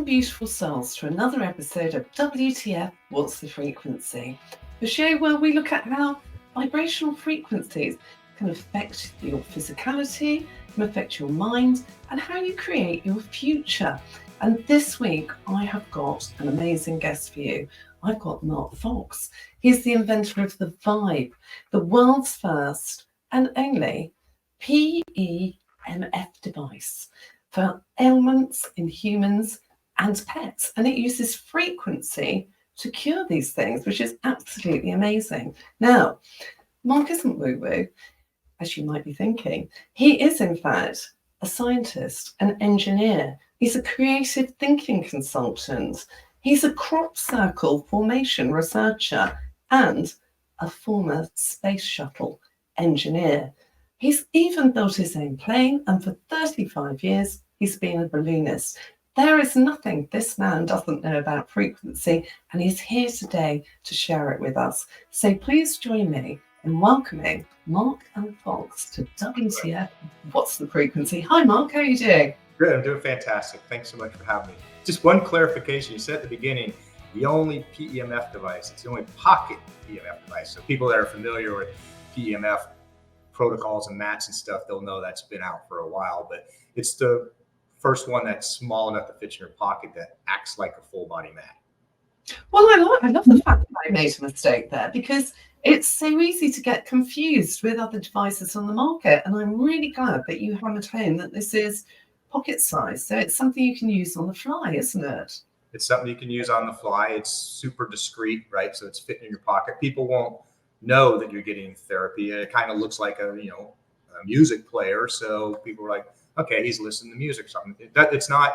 beautiful souls, to another episode of WTF What's the Frequency? The show where we look at how vibrational frequencies can affect your physicality, can affect your mind, and how you create your future. And this week, I have got an amazing guest for you. I've got Mark Fox. He's the inventor of the Vibe, the world's first and only PEMF device for ailments in humans and pets. And it uses frequency to cure these things, which is absolutely amazing. Now, Mark isn't woo-woo, as you might be thinking. He is, in fact, a scientist, an engineer. He's a creative thinking consultant. He's a crop circle formation researcher and a former space shuttle engineer. He's even built his own plane, and for 35 years, he's been a balloonist. There is nothing this man doesn't know about frequency, and he's here today to share it with us. So please join me in welcoming Mark and Fox to WTF What's the Frequency? Hi, Mark. How are you doing? Good. I'm doing fantastic. Thanks so much for having me. Just one clarification. You said at the beginning, the only PEMF device, it's the only pocket PEMF device. So people that are familiar with PEMF protocols and mats and stuff, they'll know that's been out for a while, but it's the first one that's small enough to fit in your pocket that acts like a full body mat. Well, I love the fact that I made a mistake there, because it's so easy to get confused with other devices on the market. And I'm really glad that you hammered home that this is pocket size. So it's something you can use on the fly, isn't it? It's something you can use on the fly. It's super discreet, right? So it's fitting in your pocket. People won't know that you're getting therapy. It kind of looks like a music player. So people are like, okay, he's listening to music or something. It's not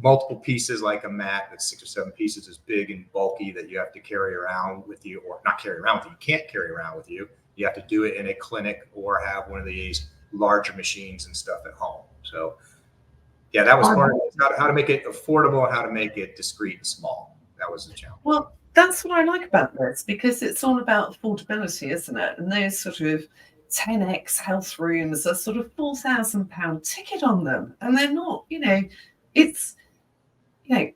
multiple pieces like a mat that's 6 or 7 pieces is big and bulky that you have to carry around with you, or not carry around with you. You can't carry around with you. You have to do it in a clinic or have one of these larger machines and stuff at home. So yeah, that was part of it. How to make it affordable and how to make it discreet and small. That was the challenge. Well, that's what I like about this, because it's all about affordability, isn't it? And those sort of 10x health rooms are sort of £4,000 ticket on them. And they're not, it's,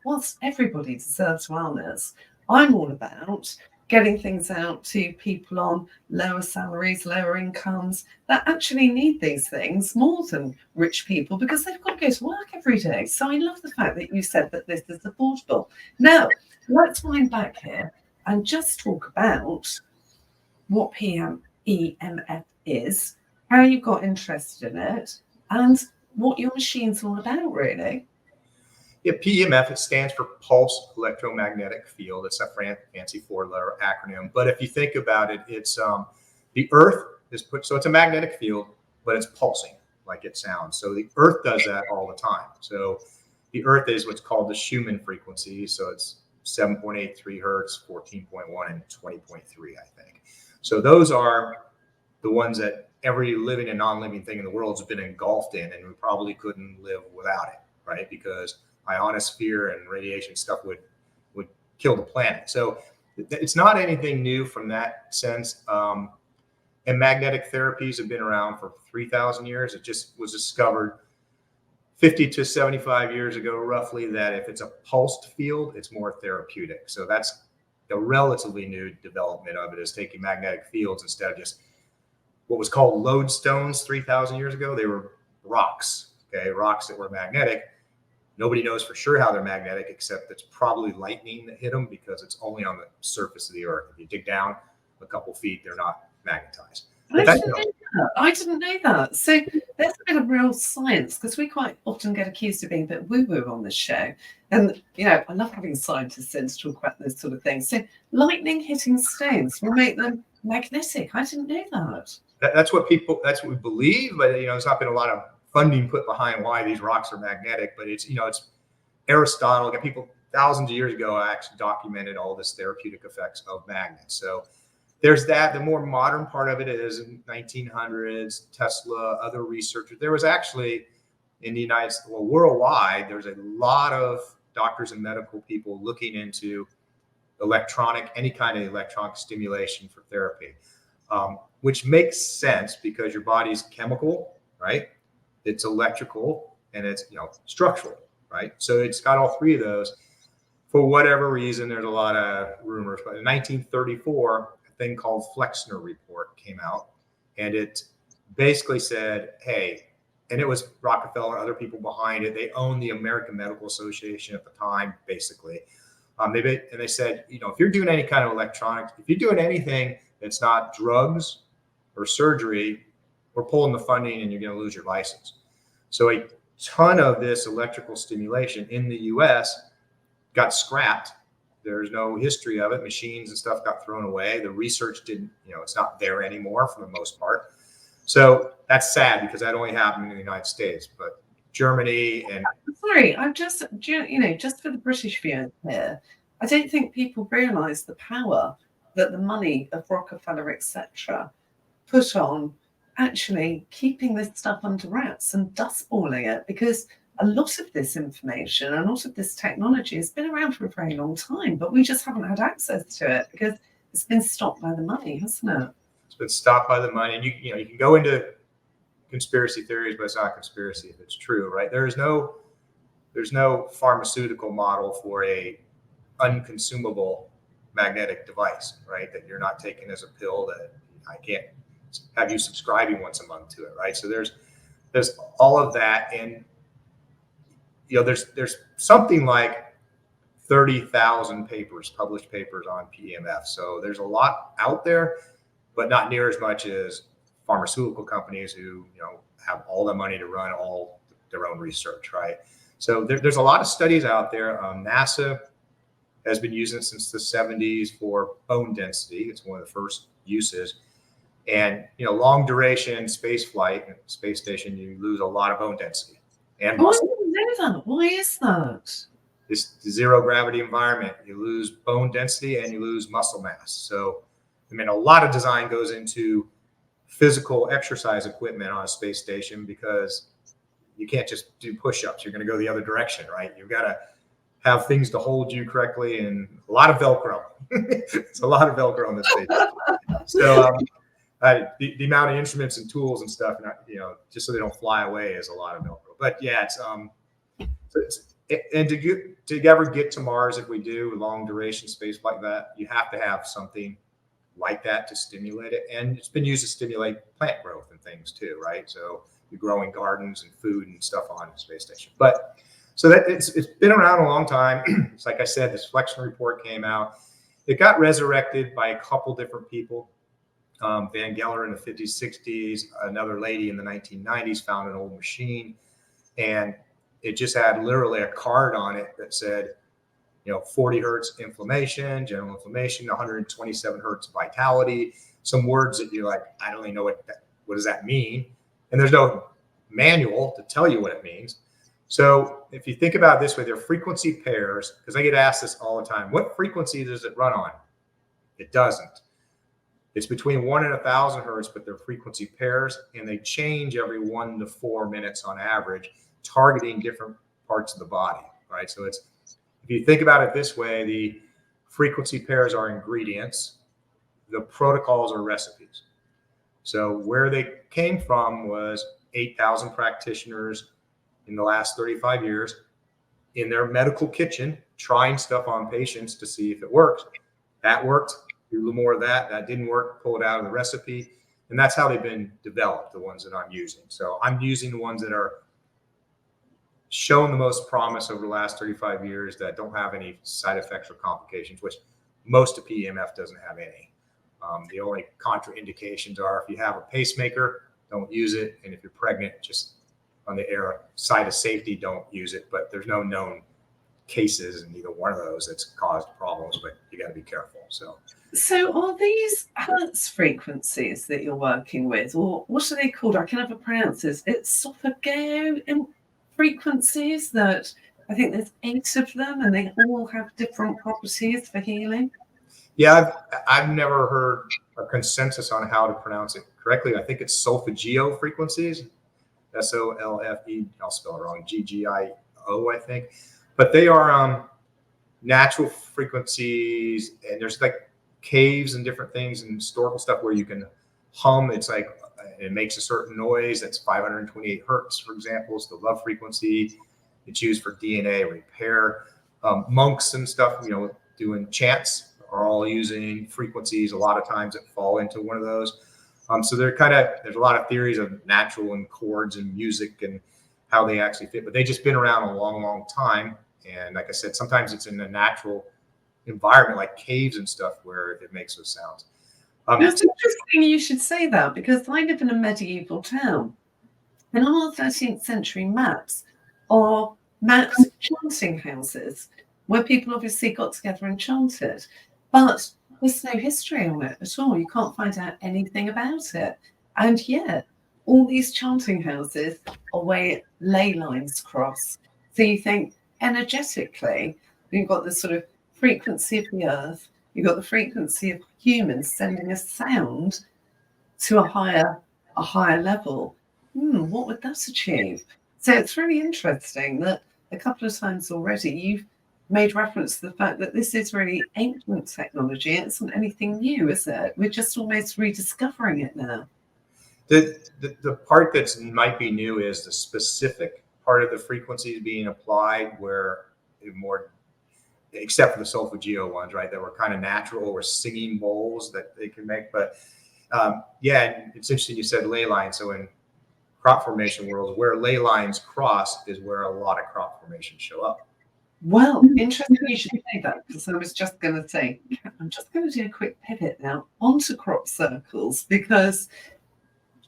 whilst everybody deserves wellness, I'm all about getting things out to people on lower salaries, lower incomes that actually need these things more than rich people, because they've got to go to work every day. So I love the fact that you said that this is affordable. Now, let's wind back here and just talk about what PEMF is, how you got interested in it, and what your machine's all about, really. Yeah, PEMF, it stands for Pulse Electromagnetic Field. It's a fancy 4-letter acronym. But if you think about it, it's the Earth is so it's a magnetic field, but it's pulsing like it sounds. So the Earth does that all the time. So the Earth is what's called the Schumann frequency. So it's 7.83 hertz, 14.1, and 20.3, I think. So those are the ones that every living and non-living thing in the world has been engulfed in, and we probably couldn't live without it, right? Because ionosphere and radiation stuff would kill the planet. So it's not anything new from that sense. And magnetic therapies have been around for 3,000 years. It just was discovered 50 to 75 years ago, roughly, that if it's a pulsed field, it's more therapeutic. So that's the relatively new development of it, is taking magnetic fields instead of just what was called lodestones 3,000 years ago. They were rocks, rocks that were magnetic. Nobody knows for sure how they're magnetic, except it's probably lightning that hit them, because it's only on the surface of the Earth. If you dig down a couple feet, they're not magnetized. I didn't know that. So there's a bit of real science, because we quite often get accused of being a bit woo-woo on this show. And, I love having scientists in to talk about this sort of thing. So lightning hitting stones will make them magnetic. I didn't know that. That's what we believe, but, there's not been a lot of funding put behind why these rocks are magnetic. But it's Aristotle, people thousands of years ago actually documented all this therapeutic effects of magnets. So there's that. The more modern part of it is in 1900s, Tesla, other researchers. There was actually in the United States, worldwide, there's a lot of doctors and medical people looking into any kind of electronic stimulation for therapy, which makes sense because your body's chemical, right? It's electrical and it's structural, right? So it's got all three of those. For whatever reason, there's a lot of rumors, but in 1934, a thing called Flexner Report came out, and it basically said, hey, and it was Rockefeller and other people behind it. They owned the American Medical Association at the time, basically. They said, if you're doing any kind of electronics, if you're doing anything that's not drugs or surgery, we're pulling the funding and you're going to lose your license. So a ton of this electrical stimulation in the US got scrapped. There's no history of it. Machines and stuff got thrown away. The research didn't, it's not there anymore for the most part. So that's sad because that only happened in the United States, but Germany and sorry, I'm just just for the British viewers here, I don't think people realise the power that the money of Rockefeller, etc., put on actually keeping this stuff under wraps and dustballing it, because a lot of this information and a lot of this technology has been around for a very long time, but we just haven't had access to it because it's been stopped by the money, hasn't it? It's been stopped by the money, and you can go into conspiracy theories, but it's not a conspiracy if it's true, right? There's no pharmaceutical model for a unconsumable magnetic device, right? That you're not taking as a pill, that I can't have you subscribing once a month to it, right? So there's all of that, and there's something like 30,000 published papers on PEMF. So there's a lot out there, but not near as much as pharmaceutical companies who have all the money to run all their own research, right? So there's a lot of studies out there. NASA has been using it since the 70s for bone density. It's one of the first uses. And long duration space flight, space station, you lose a lot of bone density. And I didn't know that. Why is that? This zero gravity environment, you lose bone density and you lose muscle mass. So, a lot of design goes into physical exercise equipment on a space station, because you can't just do push-ups. You're going to go the other direction, right? You've got to have things to hold you correctly, and a lot of Velcro. It's a lot of Velcro on this space station. So the amount of instruments and tools and stuff, just so they don't fly away, is a lot of Velcro. But yeah, and to ever get to Mars, if we do long duration space like that, you have to have something like that to stimulate it. And it's been used to stimulate plant growth and things too, right? So you're growing gardens and food and stuff on the space station. But so that it's been around a long time. It's like I said, this Flexner report came out. It got resurrected by a couple different people. Van Geller in the 50s, 60s, another lady in the 1990s found an old machine, and it just had literally a card on it that said, 40 hertz inflammation, general inflammation, 127 hertz vitality, some words that you're like, I don't really know what does that mean? And there's no manual to tell you what it means. So if you think about it this way, they're frequency pairs, because I get asked this all the time. What frequency does it run on? It doesn't. It's between 1 and 1,000 hertz, but they're frequency pairs, and they change every 1 to 4 minutes on average, targeting different parts of the body, right? So if you think about it this way, the frequency pairs are ingredients, the protocols are recipes. So where they came from was 8,000 practitioners in the last 35 years in their medical kitchen trying stuff on patients to see if it works. That worked. Do a little more of that. That didn't work. Pull it out of the recipe. And that's how they've been developed, the ones that I'm using. So I'm using the ones that are shown the most promise over the last 35 years that don't have any side effects or complications, which most of PEMF doesn't have any. The only contraindications are if you have a pacemaker, don't use it. And if you're pregnant, just on the side of safety, don't use it. But there's no known cases in either one of those that's caused problems, but you got to be careful. So are these Hertz frequencies that you're working with, or what are they called? I can never pronounce this. It's esophageal frequencies that I think there's 8 of them, and they all have different properties for healing. Yeah, I've never heard a consensus on how to pronounce it correctly. I think it's solfeggio frequencies, SOLFE. I'll spell it wrong. GGIO, I think. But they are natural frequencies, and there's like caves and different things and historical stuff where you can hum. It's like it makes a certain noise that's 528 hertz, for example, is the love frequency. It's used for DNA repair. Monks and stuff, doing chants are all using frequencies a lot of times that fall into one of those. So there's a lot of theories of natural and chords and music and how they actually fit, but they just been around a long, long time. And like I said, sometimes it's in a natural environment like caves and stuff where it makes those sounds. It's interesting you should say that, because I live in a medieval town, and our 13th century maps are mapped chanting houses where people obviously got together and chanted, but there's no history on it at all. You can't find out anything about it. And yet, all these chanting houses are where ley lines cross. So you think energetically, you've got this sort of frequency of the earth, you've got the frequency of humans sending a sound to a higher level. What would that achieve? So it's really interesting that a couple of times already you've made reference to the fact that this is really ancient technology. It isn't anything new, is it? We're just almost rediscovering it now. The part that might be new is the specific part of the frequencies being applied where more, except for the solfeggio ones, right, that were kind of natural or singing bowls that they can make. But yeah, it's interesting you said ley lines. So in crop formation worlds, where ley lines cross is where a lot of crop formations show up. Well, interesting you should say that, because I was just going to say, I'm just going to do a quick pivot now onto crop circles, because,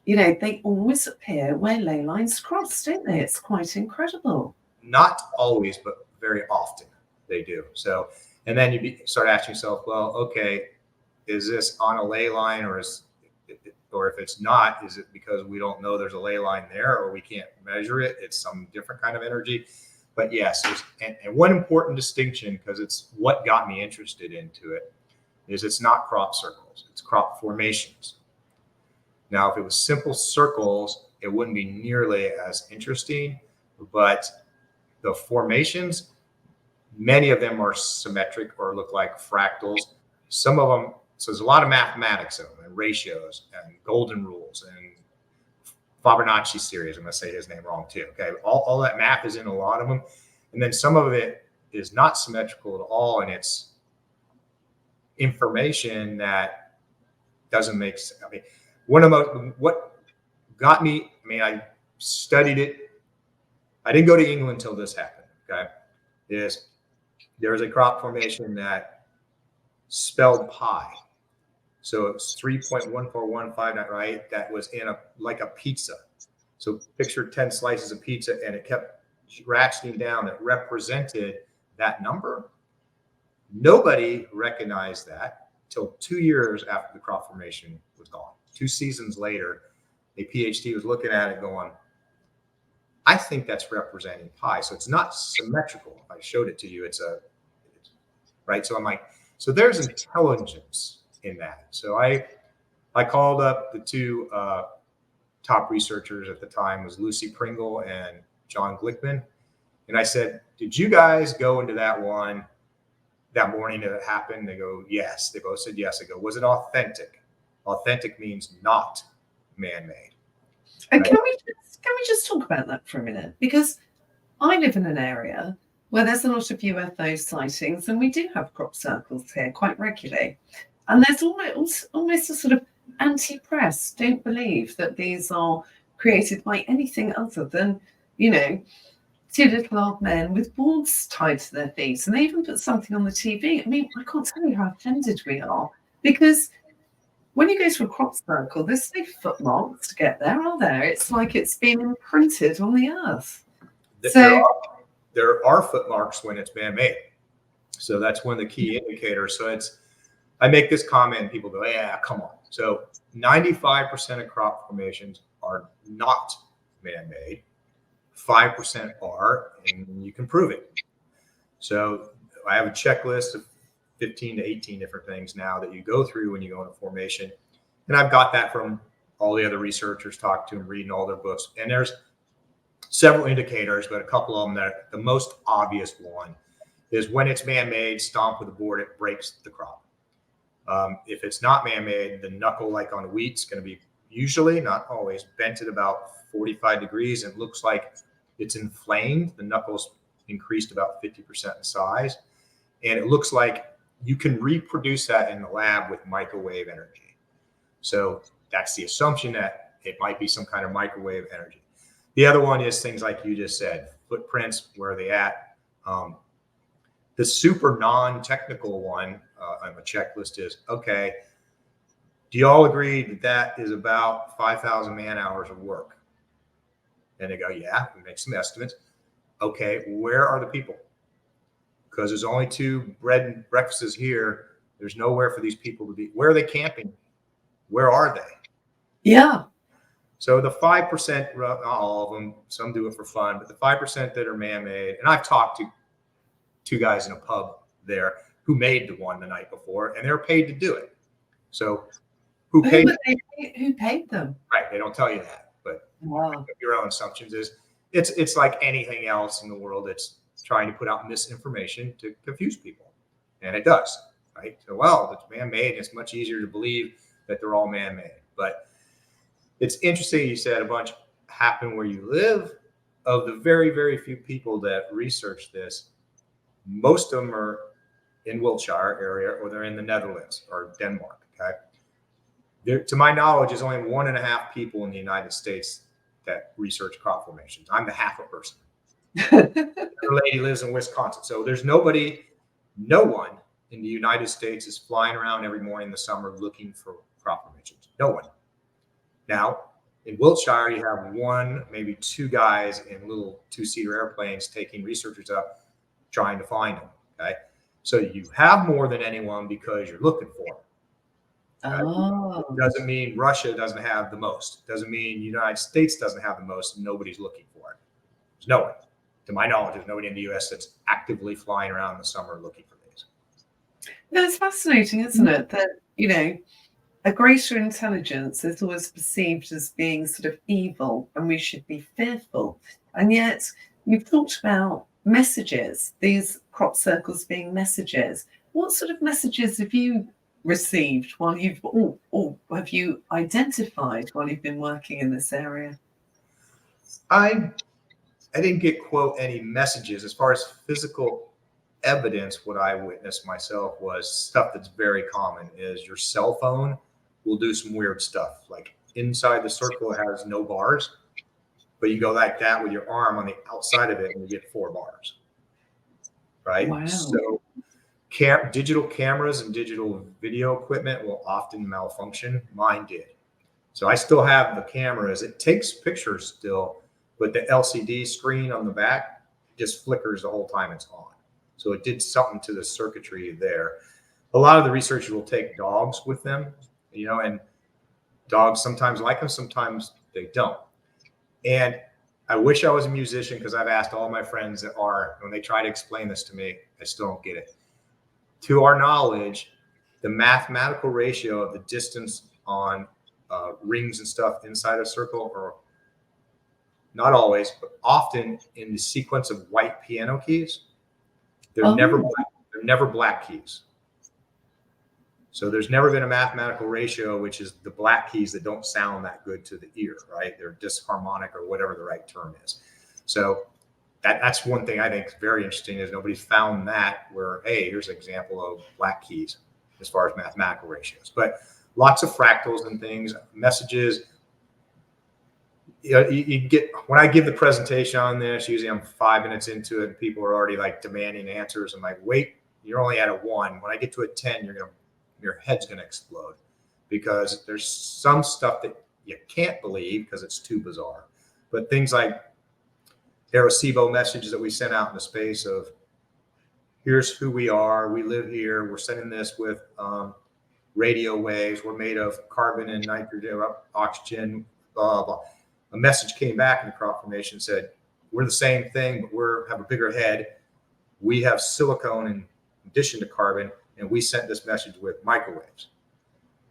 they always appear where ley lines cross, don't they? It's quite incredible. Not always, but very often they do. So, and then you start asking yourself, well, okay, is this on a ley line, or if it's not, is it because we don't know there's a ley line there, or we can't measure it? It's some different kind of energy. But yes, and one important distinction, because it's what got me interested into it, is it's not crop circles, it's crop formations. Now, if it was simple circles, it wouldn't be nearly as interesting, but the formations, many of them are symmetric or look like fractals. Some of them, so there's a lot of mathematics in them, and ratios and golden rules and Fibonacci series. I'm going to say his name wrong too. Okay. All that math is in a lot of them. And then some of it is not symmetrical at all. And it's information that doesn't make sense. I mean, what got me, I studied it. I didn't go to England until this happened. Okay. There was a crop formation that spelled pi. So it was 3.14159, right? That was in like a pizza. So picture 10 slices of pizza, and it kept ratcheting down. It represented that number. Nobody recognized that till 2 years after the crop formation was gone. 2 seasons later, a PhD was looking at it going, I think that's representing pi. So it's not symmetrical. If I showed it to you, right? So I'm like, so there's intelligence in that. So I called up the two top researchers at the time, was Lucy Pringle and John Glickman. And I said, did you guys go into that one that morning that it happened? They go, yes. They both said yes. I go, was it authentic? Authentic means not man-made. And can we just talk about that for a minute? Because I live in an area where there's a lot of UFO sightings, and we do have crop circles here quite regularly. And there's almost a sort of anti-press. Don't believe that these are created by anything other than, two little old men with boards tied to their feet. And they even put something on the TV. I can't tell you how offended we are, because when you go to a crop circle, there's no footmarks to get there, are there? It's like it's been imprinted on the earth. There are footmarks when it's man-made. So that's one of the key indicators. So I make this comment and people go, yeah, come on. So 95% of crop formations are not man-made. 5% are, and you can prove it. So I have a checklist of 15 to 18 different things now that you go through when you go into formation. And I've got that from all the other researchers talked to and reading all their books. And there's several indicators, but a couple of them that the most obvious one is when it's man-made, stomp with a board, it breaks the crop. If it's not man-made, the knuckle, like on wheat, is going to be usually, not always, bent at about 45 degrees and looks like It's inflamed. The knuckles increased about 50% in size. And it looks like you can reproduce that in the lab with microwave energy. So that's the assumption that it might be some kind of microwave energy. The other one is things like you just said, footprints, where are they at? The super non-technical one on the checklist is, okay, do you all agree that that is about 5,000 man hours of work? And they go, yeah, we make some estimates. Okay, where are the people? Because there's only 2 bread and breakfasts here. There's nowhere for these people to be. Where are they camping? Where are they? Yeah. So the 5%, not all of them, some do it for fun, but the 5% that are man-made, and I've talked to 2 guys in a pub there who made the one the night before, and they're paid to do it. So who paid them? Right, they don't tell you that, but wow. Your own assumptions is it's like anything else in the world that's trying to put out misinformation to confuse people, and it does, right? So, well, it's man-made, it's much easier to believe that they're all man-made. But it's interesting you said a bunch happen where you live. Of the very, very few people that research this, most of them are in Wiltshire area, or they're in the Netherlands or Denmark. Okay, there, to my knowledge, is only 1.5 people in the United States that research crop formations. I'm the half a person. Another lady lives in Wisconsin, so there's no one in the United States is flying around every morning in the summer looking for crop formations. No one. Now, in Wiltshire, you have 1, maybe 2 guys in little 2-seater airplanes taking researchers up, trying to find them. Okay, so you have more than anyone because you're looking for them. Oh. It doesn't mean Russia doesn't have the most. It doesn't mean the United States doesn't have the most. And nobody's looking for it. There's no one. To my knowledge, there's nobody in the U.S. that's actively flying around in the summer looking for these. That's fascinating, isn't it? That, a greater intelligence is always perceived as being sort of evil and we should be fearful. And yet you've talked about messages, these crop circles being messages. What sort of messages have you received while you've, or have you identified while you've been working in this area? I didn't get, quote, any messages. As far as physical evidence, what I witnessed myself was stuff that's very common is your cell phone will do some weird stuff. Like inside the circle, it has no bars, but you go like that with your arm on the outside of it and you get 4 bars. Right? Wow. So digital cameras and digital video equipment will often malfunction. Mine did. So I still have the cameras. It takes pictures still, but the LCD screen on the back just flickers the whole time it's on. So it did something to the circuitry there. A lot of the researchers will take dogs with them, and dogs sometimes like them, sometimes they don't. And I wish I was a musician, because I've asked all my friends that are, when they try to explain this to me, I still don't get it. To our knowledge, the mathematical ratio of the distance on rings and stuff inside a circle, or not always, but often in the sequence of white piano keys, they're never black keys. So there's never been a mathematical ratio, which is the black keys that don't sound that good to the ear, right? They're disharmonic, or whatever the right term is. So that's one thing I think is very interesting, is nobody's found that, where, hey, here's an example of black keys as far as mathematical ratios. But lots of fractals and things, messages. You get, when I give the presentation on this, usually I'm 5 minutes into it and people are already like demanding answers. I'm like, wait, you're only at a 1. When I get to a 10, your head's going to explode, because there's some stuff that you can't believe because it's too bizarre. But things like Arecibo messages that we sent out in the space of, here's who we are, we live here, we're sending this with radio waves, we're made of carbon and nitrogen, oxygen, blah, blah. A message came back in the crop formation, said, we're the same thing, but we have a bigger head. We have silicone in addition to carbon, and we sent this message with microwaves.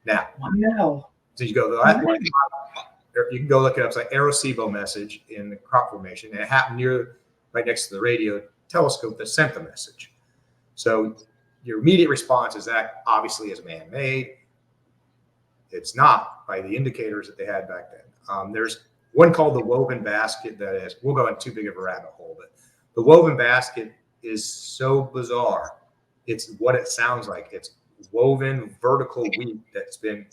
Now, wow. So you go, you can go look it up. It's like Arecibo message in the crop formation, and it happened right next to the radio telescope that sent the message. So your immediate response is that obviously is man-made. It's not, by the indicators that they had back then. There's one called the woven basket. That is, we'll go in too big of a rabbit hole, but the woven basket is so bizarre. It's what it sounds like. It's woven vertical wheat that's been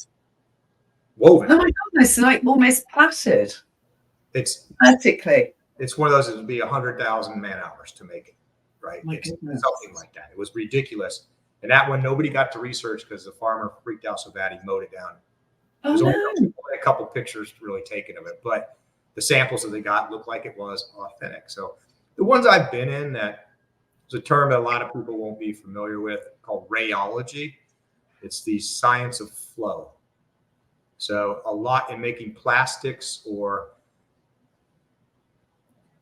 woven. Oh my goodness, like almost plaited. It's vertically. It's one of those that would be 100,000 man hours to make it, right? My It's goodness. something like that. It was ridiculous. And that one, nobody got to research because the farmer freaked out so bad he mowed it down. Oh There's no. only a couple pictures really taken of it, but the samples that they got looked like it was authentic. So the ones I've been in, that is a term that a lot of people won't be familiar with, called rheology. It's the science of flow. So a lot in making plastics or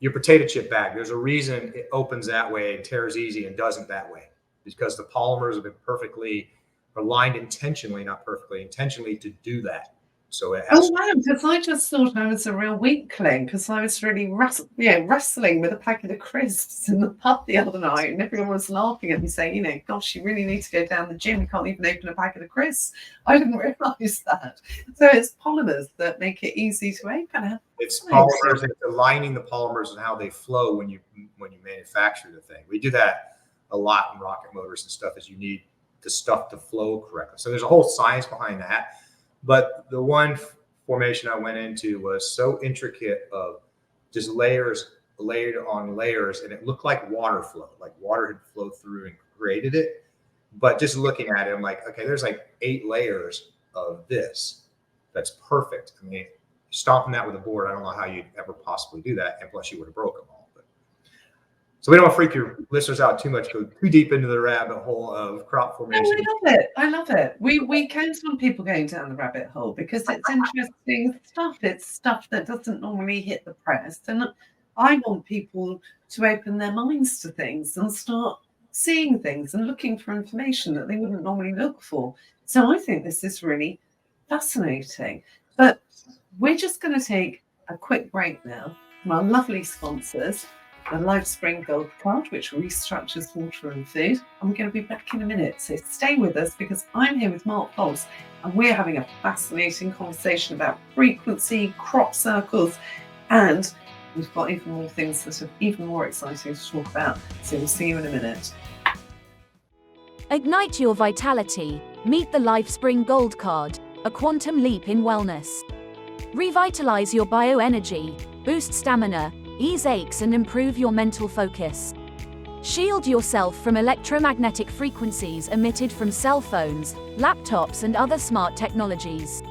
your potato chip bag, there's a reason it opens that way and tears easy and doesn't that way, because the polymers have been perfectly aligned intentionally, not perfectly, intentionally to do that. So it has. Oh wow, because I just thought I was a real weakling because I was really wrestling with a packet of crisps in the pub the other night, and everyone was laughing at me saying, gosh, you really need to go down the gym. You can't even open a packet of crisps. I didn't realise that. So it's polymers that make it easy to open. It's polymers, and it's aligning the polymers and how they flow when you manufacture the thing. We do that a lot in rocket motors and stuff, is you need the stuff to flow correctly. So there's a whole science behind that. But the one formation I went into was so intricate, of just layers layered on layers, and it looked like water flow, like water had flowed through and created it. But just looking at it, I'm like, okay, there's like 8 layers of this. That's perfect. I mean, stomping that with a board, I don't know how you'd ever possibly do that. And plus you would have broke them all. But so we don't freak your listeners out too much, go too deep into the rabbit hole of crop formation. No, I love it. We count on people going down the rabbit hole because it's interesting stuff. It's stuff that doesn't normally hit the press. And I want people to open their minds to things and start seeing things and looking for information that they wouldn't normally look for. So I think this is really fascinating. But we're just going to take a quick break now from our lovely sponsors, the LifeSpring Gold Card, which restructures water and food. And we're going to be back in a minute. So stay with us, because I'm here with Mark Fox and we're having a fascinating conversation about frequency, crop circles, and we've got even more things that are even more exciting to talk about. So we'll see you in a minute. Ignite your vitality. Meet the LifeSpring Gold Card, a quantum leap in wellness. Revitalize your bioenergy, boost stamina, ease aches, and improve your mental focus. Shield yourself from electromagnetic frequencies emitted from cell phones, laptops, and other smart technologies.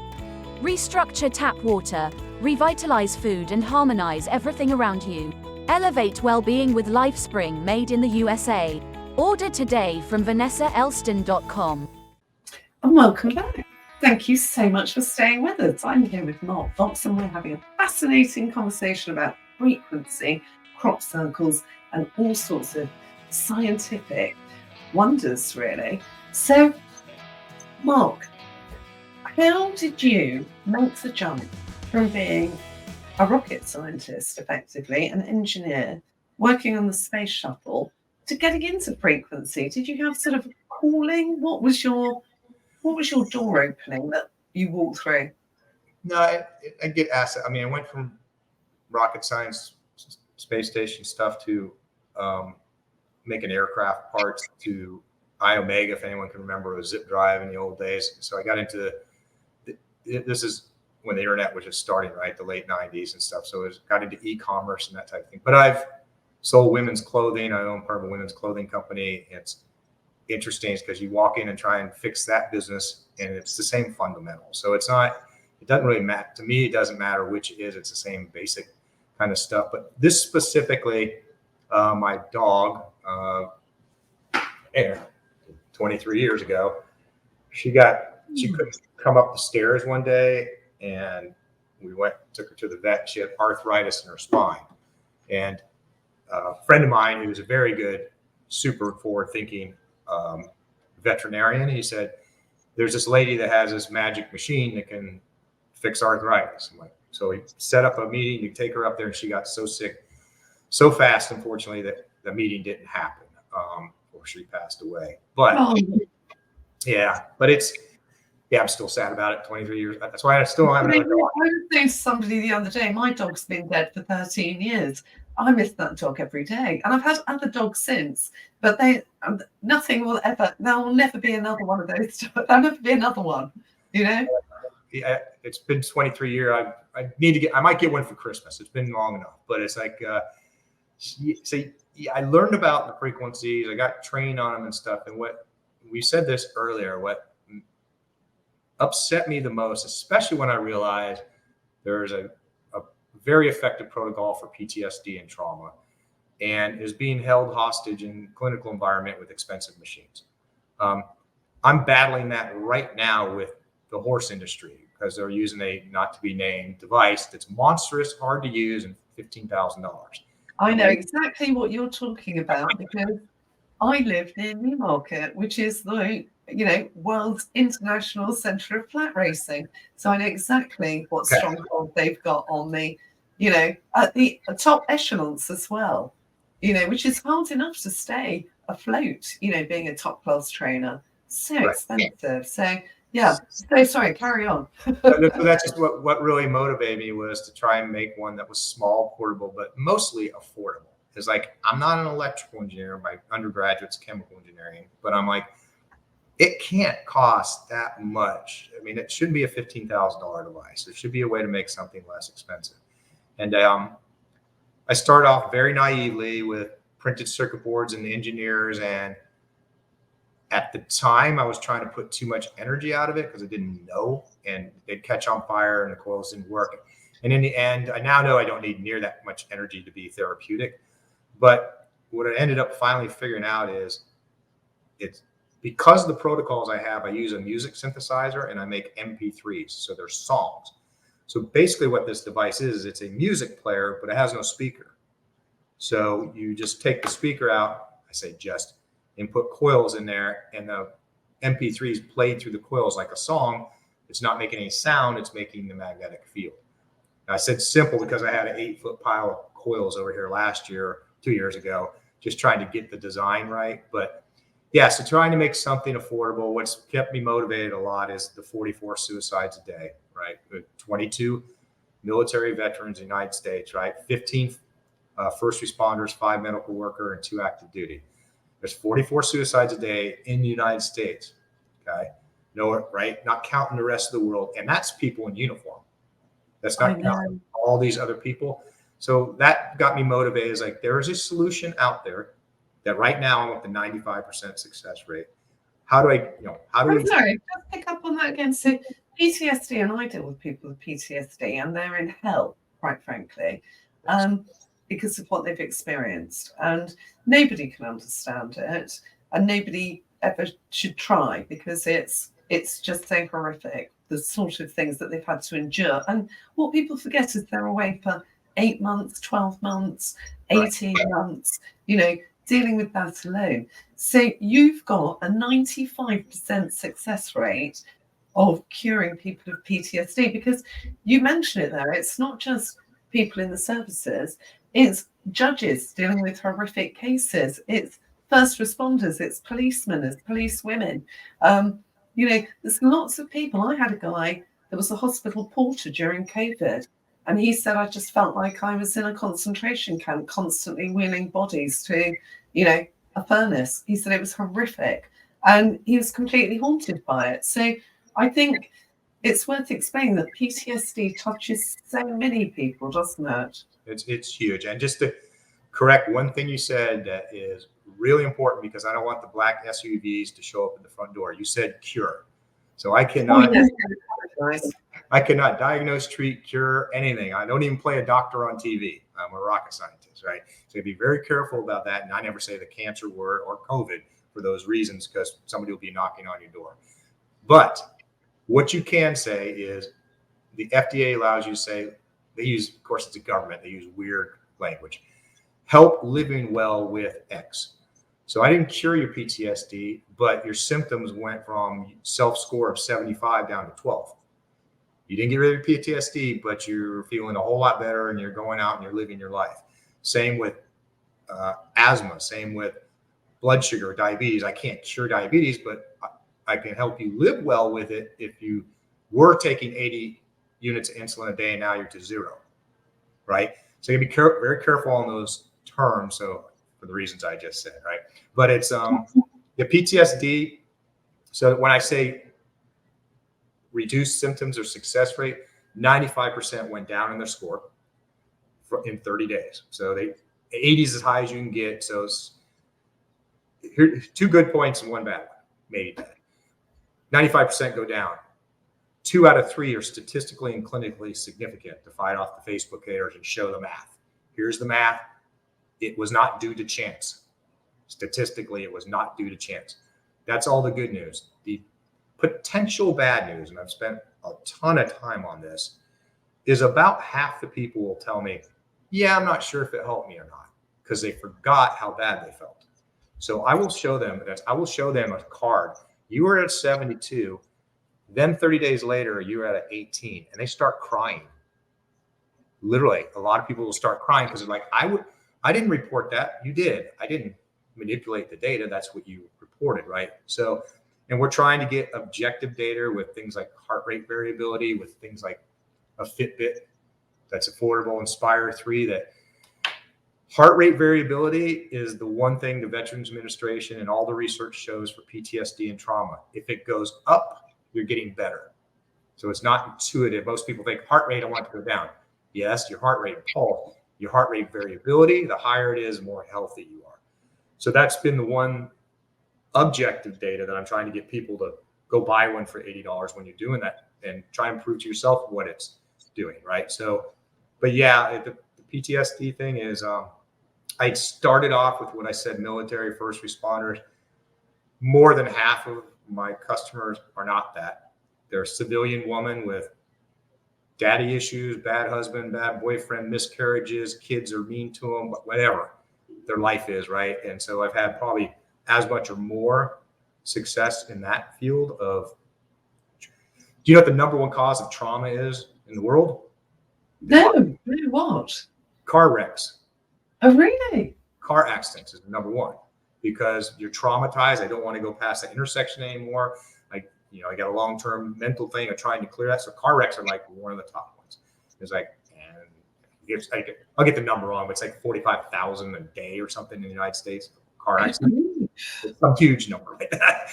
Restructure tap water, revitalize food, and harmonize everything around you. Elevate well-being with LifeSpring, made in the USA. Order today from VanessaElston.com. And welcome back. Thank you so much for staying with us. I'm here with Mark Fox and we're having a fascinating conversation about frequency, crop circles, and all sorts of scientific wonders, really. So, Mark, how did you make the jump from being a rocket scientist, effectively, an engineer, working on the Space Shuttle, to getting into frequency? Did you have sort of a calling? What was your door opening that you walked through? No, I get asked. I mean, I went from rocket science, space station stuff, to making aircraft parts, to iOmega, if anyone can remember, a zip drive in the old days. So I got into this is when the internet was just starting, right? The late 90s and stuff. So got into e-commerce and that type of thing. But I've sold women's clothing. I own part of a women's clothing company. It's interesting because you walk in and try and fix that business and it's the same fundamental. So it doesn't really matter to me. It doesn't matter which it is. It's the same basic kind of stuff. But this specifically, my dog, Air, 23 years ago, she couldn't come up the stairs one day, and we took her to the vet. She had arthritis in her spine, and a friend of mine who's a very good, super forward-thinking veterinarian, he said, there's this lady that has this magic machine that can fix arthritis. I'm like, so we set up a meeting to take her up there, and she got so sick so fast, unfortunately, that the meeting didn't happen, or she passed away. But yeah, but yeah, I'm still sad about it. 23 years. That's why I still I haven't. mean, I was saying to somebody the other day, my dog's been dead for 13 years. I miss that dog every day. And I've had other dogs since, but nothing will ever, there will never be another one of those. There'll never be another one, you know? Yeah, it's been 23 years. I might get one for Christmas. It's been long enough, but it's like, see, I learned about the frequencies. I got trained on them and stuff. And what we said this earlier, what upset me the most, especially when I realized there's a very effective protocol for PTSD and trauma, and is being held hostage in clinical environment with expensive machines. I'm battling that right now with the horse industry because they're using a not to be named device that's monstrous, hard to use, and $15,000. I know exactly what you're talking about because I live near Newmarket, which is the world's international centre of flat racing. So I know exactly what stronghold they've got on the, at the top echelons as well, which is hard enough to stay afloat, being a top class trainer. So expensive. So yeah. So sorry, carry on. That's just what really motivated me, was to try and make one that was small, portable, but mostly affordable. It's like, I'm not an electrical engineer. My undergraduate's chemical engineering, but I'm like, it can't cost that much. I mean, it shouldn't be a $15,000 device. There should be a way to make something less expensive. And I started off very naively with printed circuit boards and engineers. And at the time, I was trying to put too much energy out of it because I didn't know, and they'd catch on fire and the coils didn't work. And in the end, I now know I don't need near that much energy to be therapeutic. But what I ended up finally figuring out is it's because of the protocols I have. I use a music synthesizer and I make MP3s. So they're songs. So basically what this device is it's a music player, but it has no speaker. So you just take the speaker out. I say just, and put coils in there, and the MP3 is played through the coils like a song. It's not making any sound. It's making the magnetic field. Now, I said simple because I had an 8-foot pile of coils over here last year, 2 years ago, just trying to get the design right. But yeah, so trying to make something affordable. What's kept me motivated a lot is the 44 suicides a day, right? 22 military veterans in the United States, right? 15 first responders, 5 medical worker, and 2 active duty. There's 44 suicides a day in the United States. Okay. No, right? Not counting the rest of the world. And that's people in uniform. That's not counting all these other people. So that got me motivated. Is like, there is a solution out there that right now I'm at the 95% success rate. How do I, I'm sorry, just pick up on that again. So PTSD, and I deal with people with PTSD, and they're in hell, quite frankly, because of what they've experienced. And nobody can understand it, and nobody ever should try, because it's just so horrific, the sort of things that they've had to endure. And what people forget is they're away for 8 months, 12 months, 18 months, dealing with that alone. So you've got a 95% success rate of curing people of PTSD, because you mentioned it there. It's not just people in the services, it's judges dealing with horrific cases, it's first responders, it's policemen, it's police women. There's lots of people. I had a guy that was a hospital porter during COVID, and he said, I just felt like I was in a concentration camp, constantly wheeling bodies to, a furnace. He said it was horrific, and he was completely haunted by it. So I think it's worth explaining that PTSD touches so many people, doesn't it? It's huge. And just to correct one thing you said that is really important, because I don't want the black SUVs to show up at the front door. You said cure. So I cannot, I cannot diagnose, treat, cure anything. I don't even play a doctor on TV. I'm a rocket scientist, right? So be very careful about that. And I never say the cancer word or COVID for those reasons, because somebody will be knocking on your door. But what you can say is the FDA allows you to say, they use, of course, it's a government, they use weird language. Help living well with X. So I didn't cure your PTSD, but your symptoms went from self-score of 75 down to 12. You didn't get rid of your PTSD, but you're feeling a whole lot better, and you're going out and you're living your life. Same with asthma, same with blood sugar, diabetes. I can't cure diabetes, but I can help you live well with it if you were taking 80 units of insulin a day and now you're to 0, right? So you gotta be very careful on those terms. So for the reasons I just said, right? But it's the PTSD. So when I say reduced symptoms or success rate, 95% went down in their score in 30 days. So 80 is as high as you can get. So here, 2 good points and 1 bad one, maybe bad. 95% go down. 2 out of 3 are statistically and clinically significant to fight off the Facebook haters and show the math. Here's the math. It was not due to chance. Statistically, it was not due to chance. That's all the good news. The potential bad news, and I've spent a ton of time on this, is about half the people will tell me, yeah, I'm not sure if it helped me or not, because they forgot how bad they felt. So I will show them a card. You were at 72, then 30 days later, you were at 18, and they start crying. Literally, a lot of people will start crying because they're like, I didn't report that. You did. I didn't manipulate the data. That's what you reported, right? So, and we're trying to get objective data with things like heart rate variability, with things like a Fitbit that's affordable, Inspire 3, that heart rate variability is the one thing the Veterans Administration and all the research shows for PTSD and trauma. If it goes up, you're getting better. So it's not intuitive. Most people think heart rate, I want it to go down. Yes, your heart rate pulse, your heart rate variability, the higher it is, the more healthy you are. So that's been the one objective data that I'm trying to get people to go buy one for $80 when you're doing that and try and prove to yourself what it's doing, right? So, but yeah, the PTSD thing is, I started off with what I said, military, first responders. More than half of my customers are not that. They're a civilian woman with daddy issues, bad husband, bad boyfriend, miscarriages, kids are mean to them, whatever their life is, right? And so I've had probably as much or more success in that field of, do you know what the number 1 cause of trauma is in the world? No, what? Car wrecks. Oh, really? Car accidents is number 1 because you're traumatized. I don't want to go past that intersection anymore. I got a long-term mental thing of trying to clear that. So car wrecks are like one of the top ones. It's like, and I'll get the number wrong, but it's like 45,000 a day or something in the United States. Car accidents. It's some huge number like that.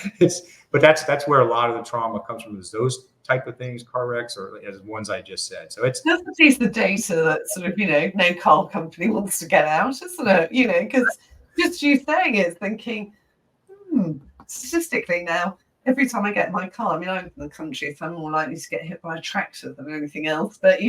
But that's where a lot of the trauma comes from, is those type of things, car wrecks, or as ones I just said. So that's the piece of data that sort of, no car company wants to get out, isn't it? Because just you saying it, thinking, statistically now, every time I get in my car, I'm in the country, so I'm more likely to get hit by a tractor than anything else. But,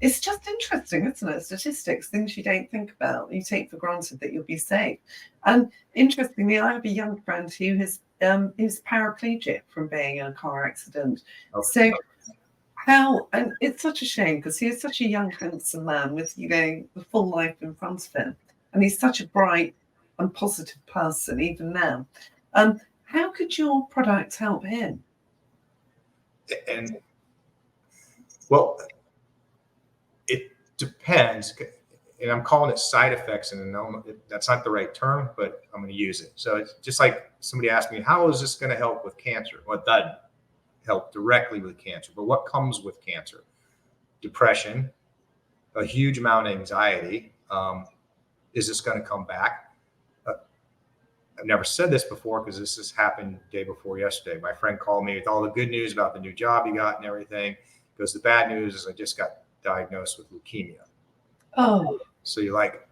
it's just interesting, isn't it? Statistics, things you don't think about. You take for granted that you'll be safe. And interestingly, I have a young friend who is paraplegic from being in a car accident. So and it's such a shame because he is such a young, handsome man with, the full life in front of him. And he's such a bright and positive person, even now. How could your product help him? And well, it depends, and I'm calling it side effects, and that's not the right term, but I'm going to use it. So it's just like somebody asked me, how is this going to help with cancer? Well, it doesn't help directly with cancer, but what comes with cancer? Depression, a huge amount of anxiety. Is this going to come back? I've never said this before because this has happened the day before yesterday. My friend called me with all the good news about the new job he got and everything. Because the bad news is I just got diagnosed with leukemia. Oh. So you're like,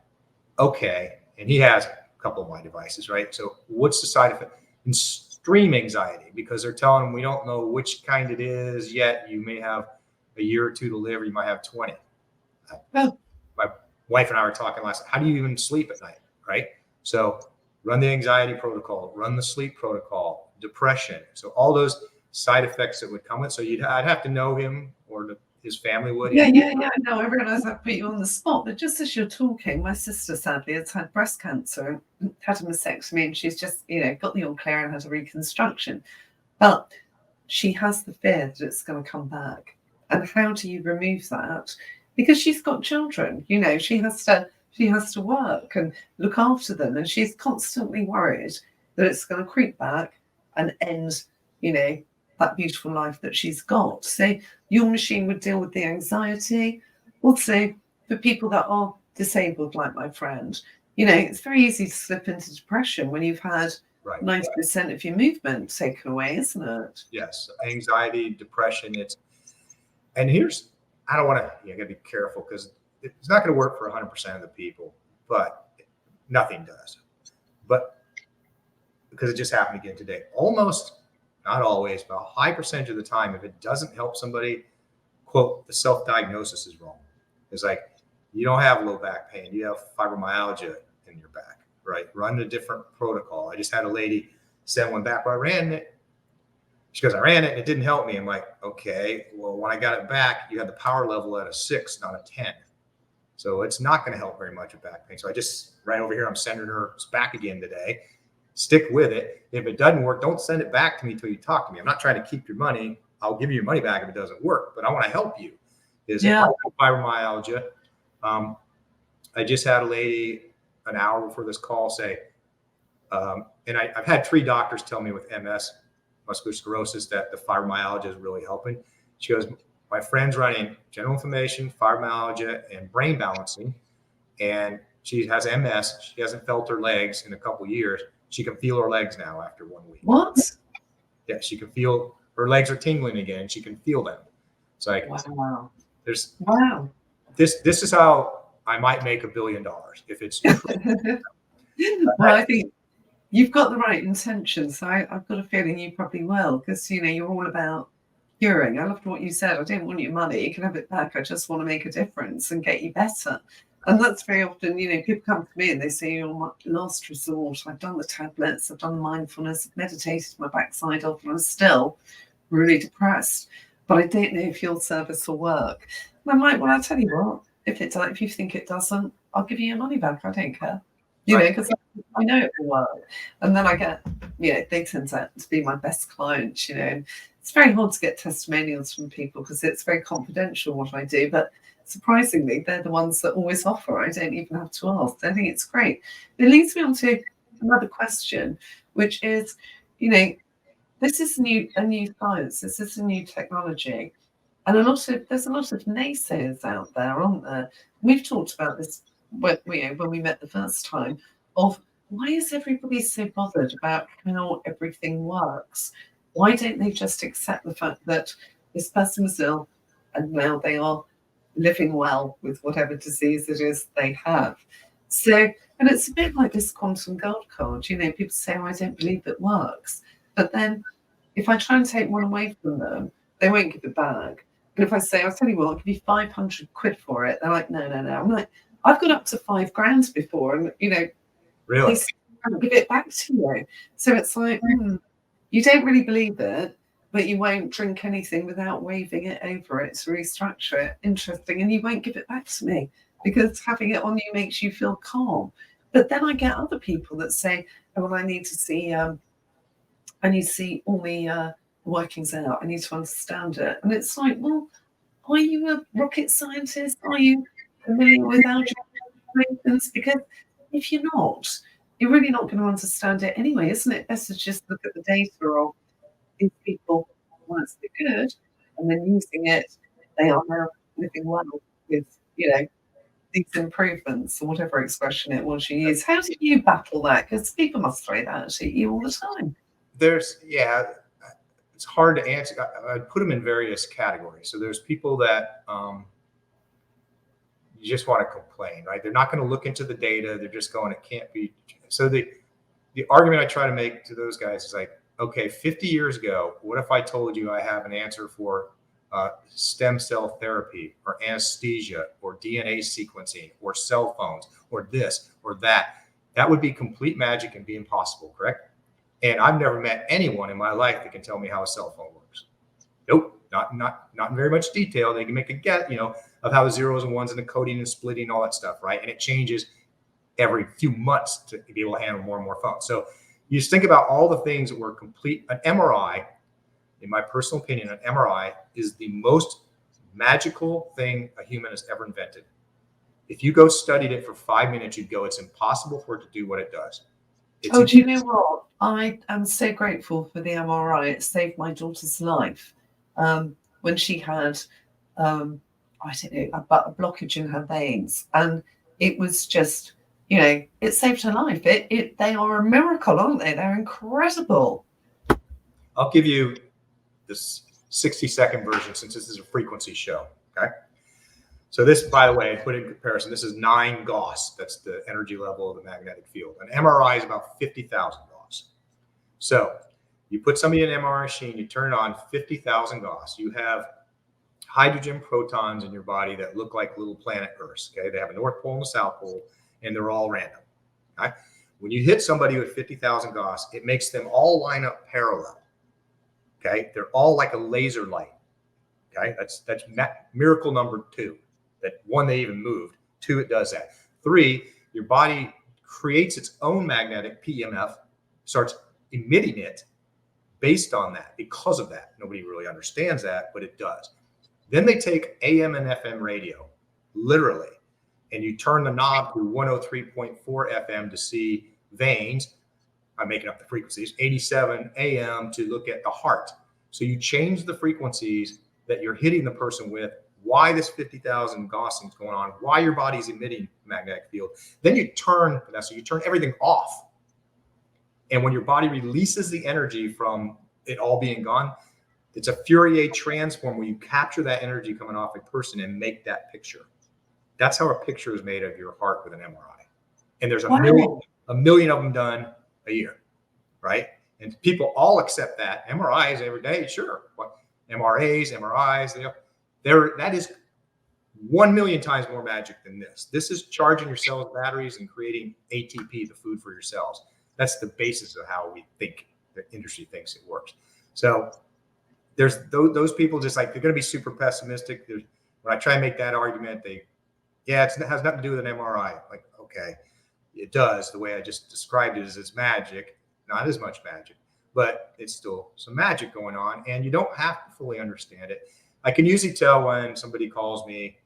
okay. And he has a couple of my devices, right? So what's the side effect? Extreme anxiety, because they're telling him we don't know which kind it is yet. You may have a year or 2 to live, or you might have 20. Oh. My wife and I were talking last night. How do you even sleep at night, right? So run the anxiety protocol, run the sleep protocol, depression. So all those side effects that would come with. So I'd have to know him, or his family would. Yeah. No, I realise I put you on the spot, but just as you're talking, my sister sadly has had breast cancer and had a mastectomy, and she's just, got the all clear and had a reconstruction. But she has the fear that it's going to come back. And how do you remove that? Because she's got children, she has to work and look after them, and she's constantly worried that it's going to creep back and end, that beautiful life that she's got. So your machine would deal with the anxiety. Also, for people that are disabled, like my friend, it's very easy to slip into depression when you've had Right. 90% of your movement taken away, isn't it? Yes. Anxiety, depression. And here's, I don't want to, you got to be careful because it's not going to work for 100% of the people, but nothing does. But because it just happened again today, almost, not always, but a high percentage of the time, if it doesn't help somebody, quote, the self-diagnosis is wrong. It's like, you don't have low back pain. You have fibromyalgia in your back, right? Run a different protocol. I just had a lady send one back where I ran it. She goes, I ran it and it didn't help me. I'm like, okay, well, when I got it back, you had the power level at a 6, not a 10. So it's not going to help very much with back pain. So I just, right over here, I'm sending her back again today. Stick with it. If it doesn't work, don't send it back to me until you talk to me. I'm not trying to keep your money. I'll give you your money back if it doesn't work, but I want to help you. If I have fibromyalgia, I just had a lady an hour before this call say, and I've had 3 doctors tell me with MS, muscular sclerosis, that the fibromyalgia is really helping. She goes, my friend's running general inflammation, fibromyalgia, and brain balancing, and she has MS. She hasn't felt her legs in a couple of years. She can feel her legs now after 1 week. What? Yeah, she can feel her legs are tingling again. She can feel them. It's like, wow. There's This is how I might make $1 billion if it's true. Well, I think you've got the right intentions. I've got a feeling you probably will, because you're all about curing. I loved what you said. I don't want your money. You can have it back. I just want to make a difference and get you better. And that's very often, people come to me and they say, you're my last resort. I've done the tablets, I've done mindfulness, I've meditated my backside off, and I'm still really depressed. But I don't know if your service will work. And I'm like, well, I'll tell you what, if you think it doesn't, I'll give you your money back. I don't care. Because I know it will work. And then I get, they tend out to be my best clients, It's very hard to get testimonials from people because it's very confidential what I do, but surprisingly, they're the ones that always offer. I don't even have to ask. I think it's great. It leads me on to another question, which is, this is a new science. This is a new technology. And there's a lot of naysayers out there, aren't there? We've talked about this when we met the first time, of why is everybody so bothered about how everything works? Why don't they just accept the fact that this person was ill and now they are living well with whatever disease it is they have? So, and it's a bit like this quantum gold card. People say, oh, I don't believe it works. But then if I try and take one away from them, they won't give it back. And if I say, I'll tell you what, I'll give you 500 quid for it, they're like, no. I'm like, I've got up to 5 grand before, and Really? they can't give it back to you. So it's like, you don't really believe it, but you won't drink anything without waving it over it to restructure it. Interesting. And you won't give it back to me because having it on you makes you feel calm. But then I get other people that say, oh, well, I need to see all the workings out. I need to understand it. And it's like, well, are you a rocket scientist? Are you familiar with algebra? Because if you're not, you're really not going to understand it anyway, isn't it? Best to just look at the data of these people, once they're good, and then using it, they are now living well with, these improvements, or whatever expression it was you use. How do you battle that? Because people must throw that at you all the time. It's hard to answer. I put them in various categories. So there's people that you just want to complain, right? They're not going to look into the data. They're just going, it can't be. So the argument I try to make to those guys is like, okay, 50 years ago, what if I told you I have an answer for stem cell therapy or anesthesia or DNA sequencing or cell phones or this or that? That would be complete magic and be impossible, correct? And I've never met anyone in my life that can tell me how a cell phone works. Nope, not in very much detail. They can make a guess, of how the zeros and ones and the coding and splitting and all that stuff, right? And it changes every few months to be able to handle more and more phones. So you just think about all the things that were complete. An MRI, in my personal opinion, an MRI is the most magical thing a human has ever invented. If you go studied it for 5 minutes, you'd go, it's impossible for it to do what it does. It's Oh, do you know what? I am so grateful for the MRI. It saved my daughter's life when she had, I don't know, a blockage in her veins, and it was just, it saved her life. They are a miracle, aren't they? They're incredible. I'll give you this 60-second version since this is a frequency show. Okay. So this, by the way, put in comparison, this is 9 Gauss. That's the energy level of the magnetic field. An MRI is about 50,000 Gauss. So you put somebody in an MRI machine, you turn it on, 50,000 Gauss. You have hydrogen protons in your body that look like little planet Earths. Okay, they have a North Pole and a South Pole, and they're all random. Okay? When you hit somebody with 50,000 Gauss, it makes them all line up parallel. Okay, they're all like a laser light. Okay, that's miracle number 2. That 1, they even moved. 2, it does that. 3, your body creates its own magnetic PEMF, starts emitting it based on that, because of that. Nobody really understands that, but it does. Then they take AM and FM radio, literally, and you turn the knob to 103.4 FM to see veins. I'm making up the frequencies, 87 AM to look at the heart. So you change the frequencies that you're hitting the person with, why this 50,000 Gauss is going on, why your body's emitting magnetic field. Then you turn everything off. And when your body releases the energy from it all being gone, it's a Fourier transform where you capture that energy coming off a person and make that picture. That's how a picture is made of your heart with an MRI. And there's a million of them done a year, right? And people all accept that. MRIs every day, sure. What MRIs, that is 1 million times more magic than this. This is charging your cells' batteries and creating ATP, the food for your cells. That's the basis of how we think the industry thinks it works. So there's those people just like, they're going to be super pessimistic. When I try and make that argument, it has nothing to do with an MRI. Like, okay, it does. The way I just described it is it's magic, not as much magic, but it's still some magic going on, and you don't have to fully understand it. I can usually tell when somebody calls me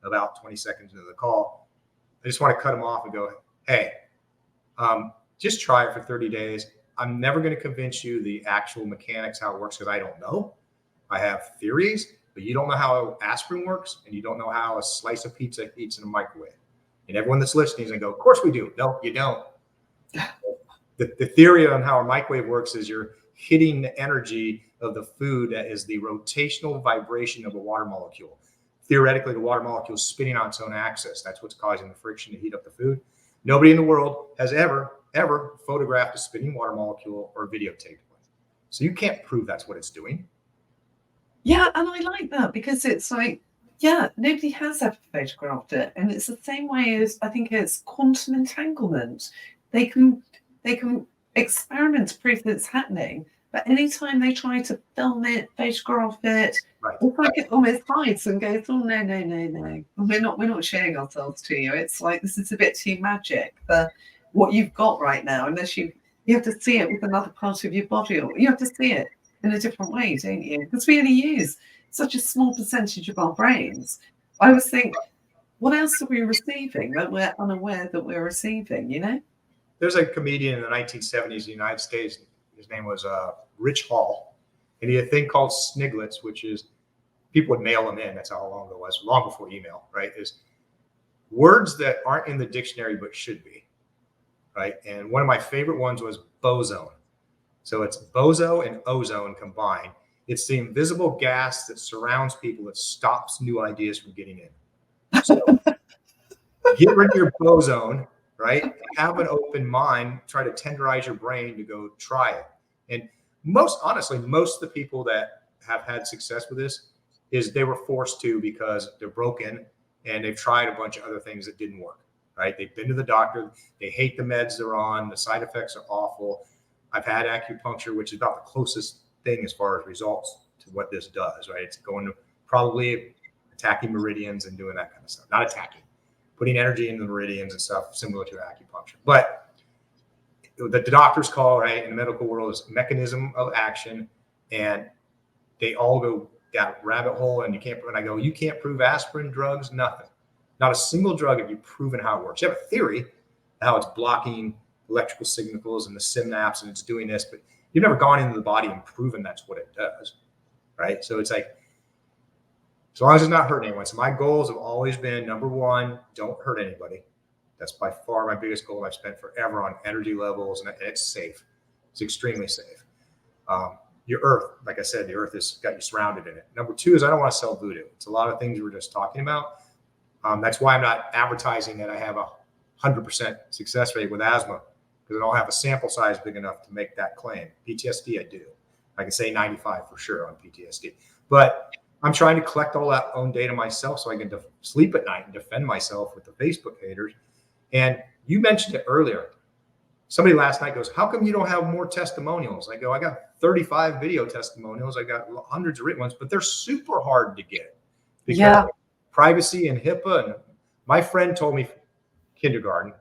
about 20 seconds into the call. I just want to cut them off and go, hey, just try it for 30 days. I'm never going to convince you the actual mechanics, how it works, because I don't know. I have theories, but you don't know how aspirin works, and you don't know how a slice of pizza eats in a microwave. And everyone that's listening is going to go, of course we do. No, you don't. The theory on how a microwave works is you're hitting the energy of the food that is the rotational vibration of a water molecule. Theoretically, the water molecule is spinning on its own axis. That's what's causing the friction to heat up the food. Nobody in the world has ever photographed a spinning water molecule or videotaped one. So you can't prove that's what it's doing. Yeah, and I like that because it's like, nobody has ever photographed it. And it's the same way as, I think it's quantum entanglement. They can experiment to prove that it's happening, but anytime they try to film it, photograph it, Right. it's like it almost hides and goes, oh no. We're not showing ourselves to you. It's like, this is a bit too magic for what you've got right now, unless you have to see it with another part of your body, or you have to see it in a different way, don't you? Because we only use such a small percentage of our brains. I always think, what else are we receiving that we're unaware that we're receiving, There's a comedian in the 1970s in the United States. His name was Rich Hall. And he had a thing called sniglets, which is people would mail them in. That's how long ago it was, long before email, right? Is words that aren't in the dictionary but should be, right? And one of my favorite ones was boson. So it's bozo and ozone combined. It's the invisible gas that surrounds people that stops new ideas from getting in. So get rid of your boson, right? Have an open mind, try to tenderize your brain to go try it. And most of the people that have had success with this is they were forced to because they're broken and they've tried a bunch of other things that didn't work, right? They've been to the doctor. They hate the meds they're on. The side effects are awful. I've had acupuncture, which is about the closest thing as far as results to what this does, right? It's going to probably attacking meridians and doing that kind of stuff. Not attacking, putting energy into the meridians and stuff similar to acupuncture. But the doctors call, right, in the medical world is mechanism of action, and they all go down rabbit hole, and I go, you can't prove aspirin, drugs, nothing. Not a single drug have you proven how it works. You have a theory how it's blocking electrical signals and the synapse, and it's doing this, but you've never gone into the body and proven that's what it does, right? So it's like, as long as it's not hurting anyone. So my goals have always been, number one, don't hurt anybody. That's by far my biggest goal. I've spent forever on energy levels, and it's safe. It's extremely safe. Your earth, like I said, the earth has got you surrounded in it. Number two is I don't want to sell voodoo. It's a lot of things we were just talking about. That's why I'm not advertising that I have 100% success rate with asthma, because I don't have a sample size big enough to make that claim. PTSD, I do. I can say 95 for sure on PTSD. But I'm trying to collect all that own data myself so I can sleep at night and defend myself with the Facebook haters. And you mentioned it earlier. Somebody last night goes, how come you don't have more testimonials? I go, I got 35 video testimonials. I got hundreds of written ones, but they're super hard to get because privacy and HIPAA. And my friend told me kindergarten,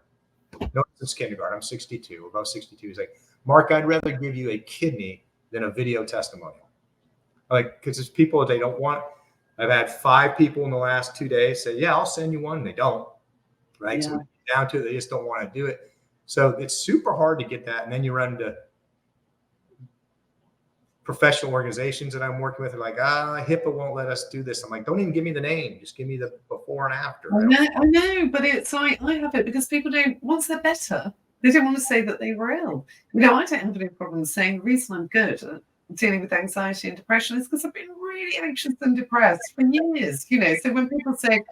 no, since kindergarten, I'm 62, about 62. He's like, Mark, I'd rather give you a kidney than a video testimonial. Like, because it's people they don't want. I've had 5 people in the last 2 days say, yeah, I'll send you one. And they don't, right? Yeah. So down to it, they just don't want to do it. So it's super hard to get that. And then you run into professional organizations that I'm working with. They're like, HIPAA won't let us do this. I'm like, don't even give me the name. Just give me the before and after. I know, but it's like, I have it because people don't, once they're better, they don't want to say that they were ill. I don't have any problem saying the reason I'm good at dealing with anxiety and depression is because I've been really anxious and depressed for years, So when people say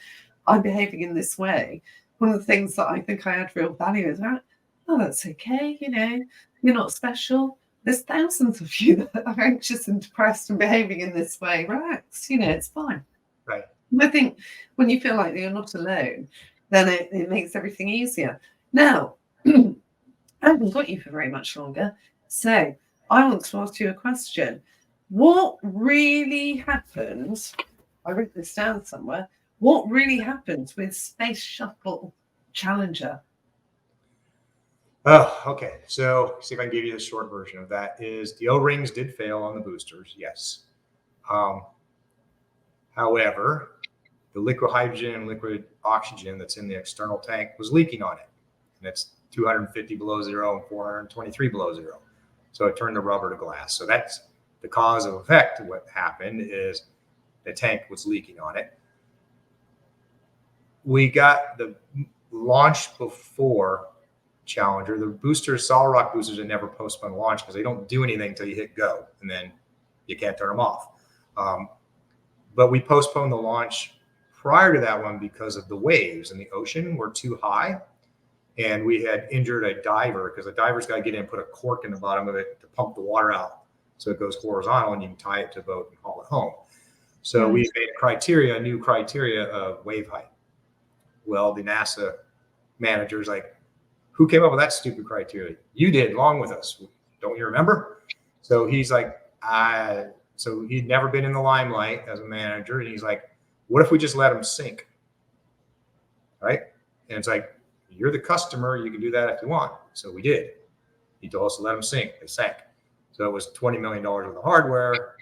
I'm behaving in this way, one of the things that I think I add real value is, oh, that's okay, you're not special. There's thousands of you that are anxious and depressed and behaving in this way. Relax, it's fine. Right. And I think when you feel like you're not alone, then it makes everything easier. Now, I haven't got you for very much longer, so I want to ask you a question. What really happened? I wrote this down somewhere. What really happened with Space Shuttle Challenger? Oh, okay. So see if I can give you the short version of that is the O-rings did fail on the boosters. Yes. However, the liquid hydrogen and liquid oxygen that's in the external tank was leaking on it. And it's 250 below zero and 423 below zero. So it turned the rubber to glass. So that's the cause of effect. What happened is the tank was leaking on it. We got the launch before Challenger. The boosters, solid rock boosters, they never postpone launch because they don't do anything until you hit go, and then you can't turn them off. But we postponed the launch prior to that one because of the waves in the ocean were too high, and we had injured a diver because the diver's got to get in and put a cork in the bottom of it to pump the water out so it goes horizontal and you can tie it to a boat and haul it home. So we made a new criteria of wave height. Well, the NASA manager's like, who came up with that stupid criteria? You did, along with us. Don't you remember? So he's like, so he'd never been in the limelight as a manager. And he's like, what if we just let him sink? Right? And it's like, you're the customer. You can do that if you want. So we did. He told us to let them sink. They sank. So it was $20 million worth of hardware.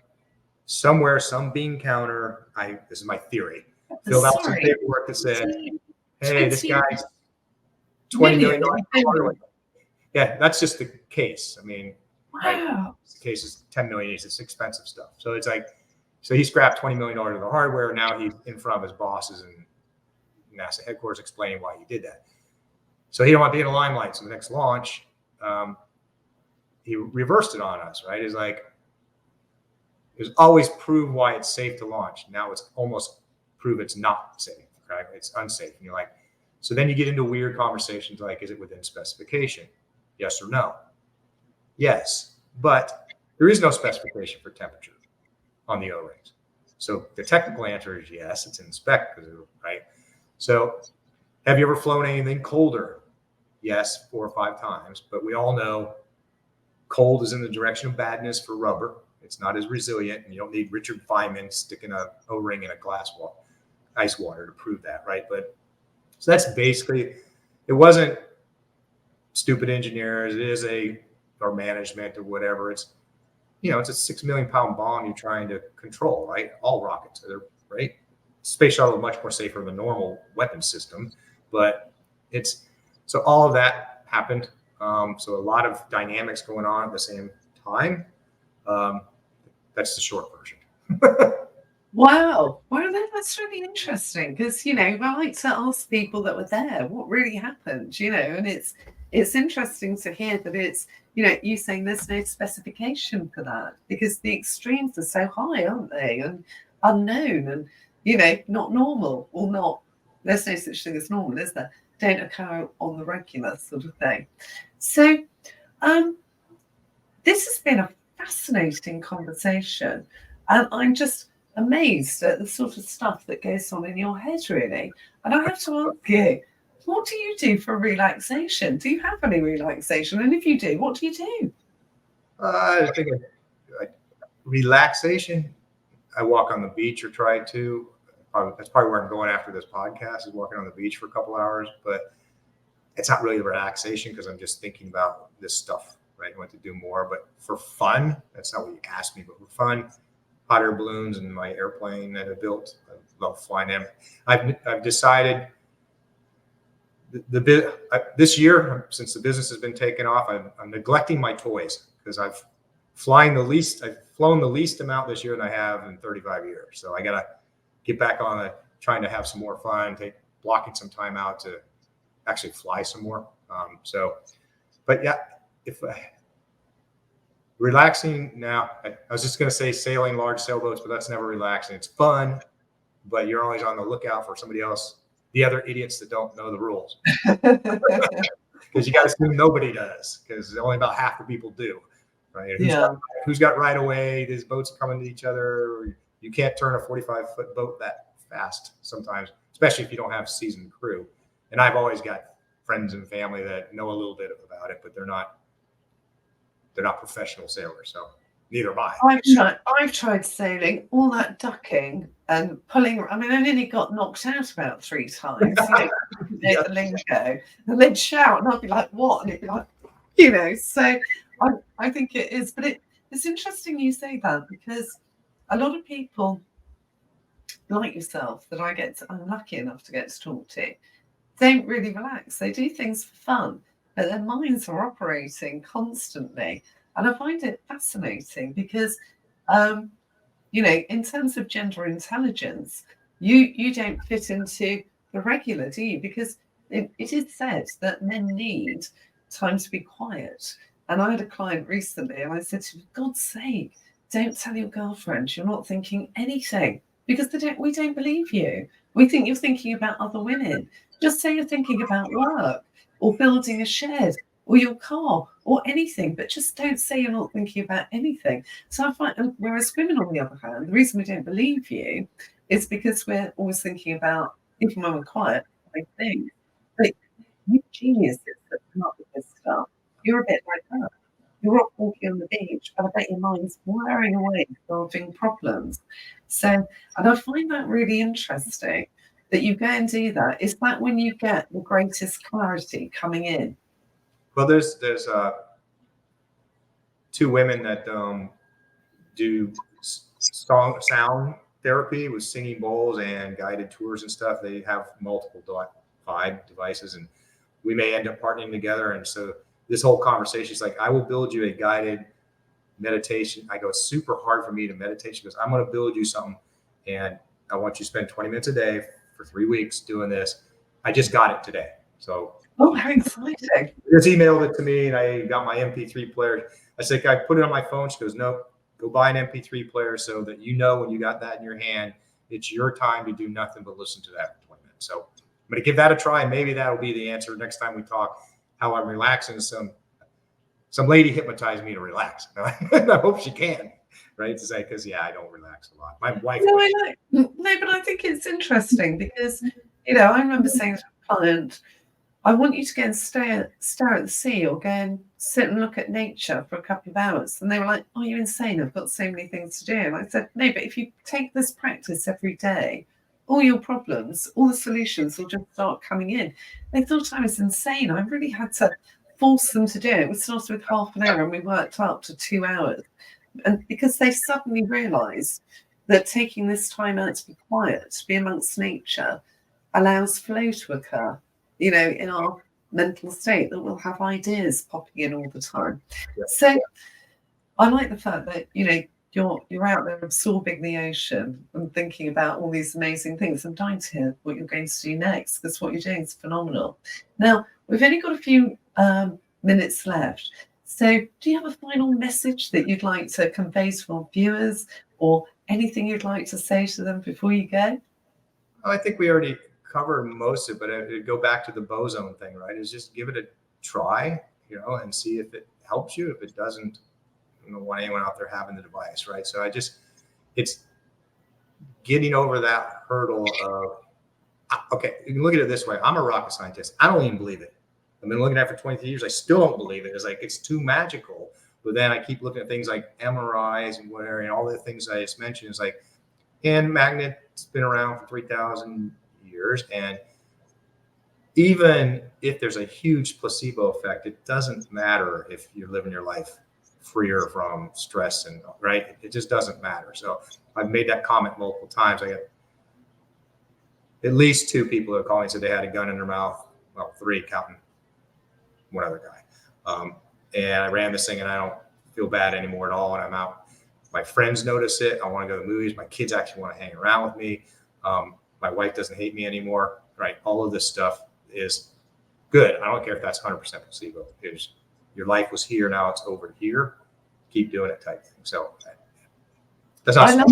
Somewhere, some bean counter, this is my theory, filled out some paperwork that said, hey, this guy's $20 million hardware. Yeah, that's just the case. I mean, wow. The case is $10 million. It's expensive stuff. So it's like, so he scrapped $20 million of the hardware. Now he's in front of his bosses and NASA headquarters explaining why he did that. So he don't want to be in the limelight. So the next launch, he reversed it on us, right? It's like, it's always prove why it's safe to launch. Now it's almost prove it's not safe, right? It's unsafe. And you're like, so then you get into weird conversations like, is it within specification? Yes or no? Yes, but there is no specification for temperature on the O-rings. So the technical answer is yes, it's in spec, right? So have you ever flown anything colder? Yes, 4 or 5 times, but we all know cold is in the direction of badness for rubber. It's not as resilient, and you don't need Richard Feynman sticking a O-ring in a glass ice water to prove that, right? But so that's basically, it wasn't stupid engineers. It is or management or whatever. It's, it's a 6 million pound bomb you're trying to control, right? All rockets are, right? Space shuttle is much more safer than the normal weapon system, but so all of that happened. So a lot of dynamics going on at the same time. That's the short version. Wow. Well, that's really interesting because, I like to ask people that were there what really happened, and it's interesting to hear that it's, you saying there's no specification for that because the extremes are so high, aren't they? And unknown and, not normal or not. There's no such thing as normal, is there? Don't occur on the regular sort of thing. So, this has been a fascinating conversation. And I'm just amazed at the sort of stuff that goes on in your head, really. And I have to ask you, what do you do for relaxation? Do you have any relaxation? And if you do, what do you do? I think relaxation. I walk on the beach or try to. That's probably where I'm going after this podcast is walking on the beach for a couple hours. But it's not really relaxation because I'm just thinking about this stuff, right? I want to do more. But for fun, that's not what you asked me. But for fun, hot air balloons and my airplane that I built. I love flying them. I've decided this year, since the business has been taken off, I'm neglecting my toys because I've flown the least amount this year than I have in 35 years. So I got to get back on trying to have some more fun, blocking some time out to actually fly some more. But yeah, relaxing now, I was just going to say sailing large sailboats, but that's never relaxing. It's fun, but you're always on the lookout for somebody else, the other idiots that don't know the rules. Because you got to assume nobody does, because only about half the people do, right? Who's got right away? These boats are coming to each other. You can't turn a 45-foot boat that fast sometimes, especially if you don't have seasoned crew. And I've always got friends and family that know a little bit about it, but they're not professional sailors, so neither am I. I've tried sailing, all that ducking and pulling. I mean, I nearly got knocked out about 3 times. The lingo, and they'd shout, and I'd be like, "What?" And it'd be like, So I think it is, but it's interesting you say that because a lot of people like yourself that I'm lucky enough to get to talk to, don't really relax. They do things for fun, but their minds are operating constantly. And I find it fascinating because, in terms of gender intelligence, you don't fit into the regular, do you? Because it is said that men need time to be quiet. And I had a client recently and I said to him, for God's sake, don't tell your girlfriend you're not thinking anything because we don't believe you. We think you're thinking about other women. Just say you're thinking about work or building a shed or your car or anything, but just don't say you're not thinking about anything. So I find, whereas women, on the other hand, the reason we don't believe you is because we're always thinking about, even when we're quiet, I think. But you geniuses that come up with this stuff, you're a bit like that. You're up walking on the beach, but I bet your mind's wearing away solving problems. So, and I find that really interesting that you go and do that. Is that when you get the greatest clarity coming in? Well, there's 2 women that do sound therapy with singing bowls and guided tours and stuff. They have multiple vibe devices, and we may end up partnering together. And so this whole conversation is like, I will build you a guided meditation. I go, it's super hard for me to meditate. She goes, I'm going to build you something, and I want you to spend 20 minutes a day for 3 weeks doing this. I just got it today. So, oh, how exciting. Just emailed it to me, and I got my MP3 player. I said, I put it on my phone. She goes, no, go buy an MP3 player so that when you got that in your hand, it's your time to do nothing but listen to that for 20 minutes. So I'm going to give that a try. Maybe that'll be the answer next time we talk, how I'm relaxing. Some lady hypnotized me to relax. I hope she can, right? To say, because I don't relax a lot. My wife. No, but I think it's interesting because, I remember saying to a client, I want you to go and stare at the sea or go and sit and look at nature for a couple of hours. And they were like, oh, you're insane. I've got so many things to do. And I said, no, but if you take this practice every day, all your problems, all the solutions will just start coming in. They thought I was insane. I really had to force them to do it. We started with half an hour and we worked up to 2 hours. And because they suddenly realised that taking this time out to be quiet, to be amongst nature, allows flow to occur, in our mental state that will have ideas popping in all the time. Yeah. So I like the fact that, you're out there absorbing the ocean and thinking about all these amazing things. I'm dying to hear what you're going to do next, because what you're doing is phenomenal. Now, we've only got a few minutes left. So do you have a final message that you'd like to convey to our viewers, or anything you'd like to say to them before you go? I think we already covered most of it, but it'd go back to the boson thing, right? Is just give it a try, and see if it helps you. If it doesn't, I don't want anyone out there having the device, right? So it's getting over that hurdle of, okay, you can look at it this way. I'm a rocket scientist. I don't even believe it. I've been looking at it for 23 years. I still don't believe it. It's like, it's too magical. But then I keep looking at things like MRIs and whatever, and all the things I just mentioned. It's like, and magnet's been around for 3,000 years. And even if there's a huge placebo effect, it doesn't matter if you're living your life freer from stress, and right, it just doesn't matter. So I've made that comment multiple times. I got at least 2 people who called me and said they had a gun in their mouth. Well, 3 counting one other guy. And I ran this thing and I don't feel bad anymore at all. And I'm out. My friends notice it. I want to go to the movies. My kids actually want to hang around with me. My wife doesn't hate me anymore. Right. All of this stuff is good. I don't care if that's 100% placebo. It's, your life was here. Now it's over here. Keep doing it type thing. So that's not.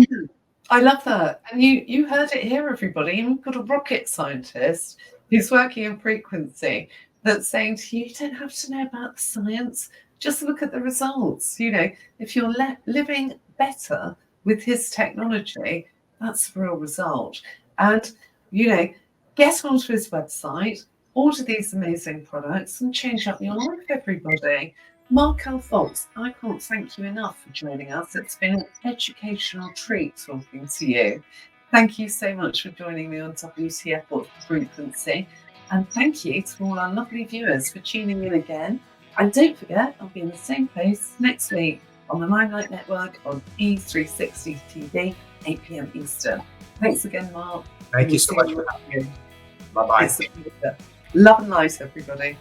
I love that. And you heard it here, everybody. And we've got a rocket scientist who's working in frequency that's saying to you, you don't have to know about the science. Just look at the results. If you're living better with his technology, that's a real result. And, get onto his website, order these amazing products, and change up your life, everybody. Mark L. Fox, I can't thank you enough for joining us. It's been an educational treat talking to you. Thank you so much for joining me on WTF What's the Frequency. And thank you to all our lovely viewers for tuning in again. And don't forget, I'll be in the same place next week on the Limelight Network on E360 TV, 8 p.m. Eastern. Thanks again, Mark. Thank you so much for having me. Bye-bye. Love and light, everybody.